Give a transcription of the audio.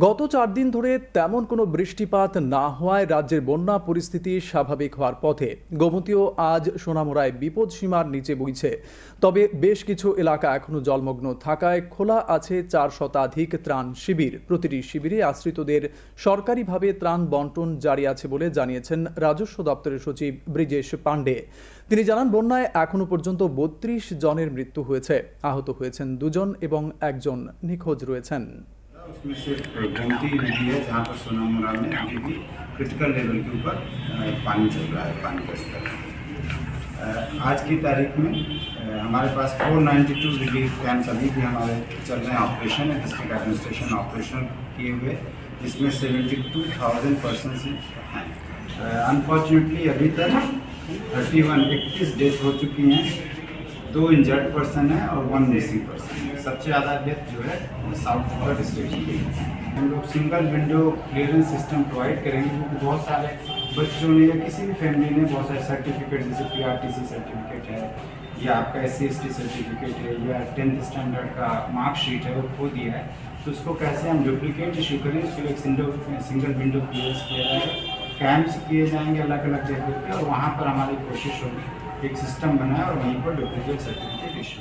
গত 4 দিন ধরে তেমন কোনো বৃষ্টিপাত না হওয়ায় রাজ্যের বন্যা পরিস্থিতি স্বাভাবিক হওয়ার পথে। গোমতীও আজ সোনামুড়ায় বিপদসীমার নিচে বইছে। তবে বেশ কিছু এলাকা এখনো জলমগ্ন থাকায় খোলা আছে 4 শতাধিক ত্রাণ শিবির। প্রতিটি শিবিরে আশ্রিতদের সরকারিভাবে ত্রাণ বন্টন জারি আছে বলে জানিয়েছেন রাজস্ব দপ্তরের সচিব ব্রিজেশ পাণ্ডে। তিনি জানান, বন্যায় এখনো পর্যন্ত 32 জনের মৃত্যু হয়েছে, আহত হয়েছেন 2 জন এবং 1 জন নিখোঁজ রয়েছেন। उसमें सिर्फ गोमती नदी है जहाँ पर सोनामुड़ा में अभी भी क्रिटिकल लेवल के ऊपर पानी चल रहा है, पानी का स्तर। आज की तारीख में हमारे पास 492 रिलीफ कैंप्स अभी भी हमारे चल रहे हैं, ऑपरेशन है, डिस्ट्रिक्ट एडमिनिस्ट्रेशन ऑपरेशन किए हुए, जिसमें 72,000 पर्सनस हैं। अनफॉर्चुनेटली अभी तक 21 डेथ हो चुकी हैं, 2 इंजर्ड पर्सन है और 1 मिसिंग पर्सन है। सबसे ज़्यादा डेथ जो है साउथ गोवा डिस्ट्रिक्ट की। हम लोग single window clearance system provide करेंगे, क्योंकि बहुत सारे बच्चों ने या किसी भी फैमिली ने बहुत सारे सर्टिफिकेट जैसे PRTC सर्टिफिकेट है या आपका SC/ST सर्टिफिकेट है या 10th स्टैंडर्ड का मार्कशीट है, वो खो दिया है। तो उसको कैसे हम डुप्लीकेट इशू करें, उसके लिए सिंगल विंडो क्लियरेंस किया जाएगा, कैंप्स किए जाएंगे अलग अलग जगह पे, और वहाँ पर हमारी कोशिश होगी एक सिस्टम बनाए और वहीं पर डुप्लीकेट सर्टिफिकेट इशू।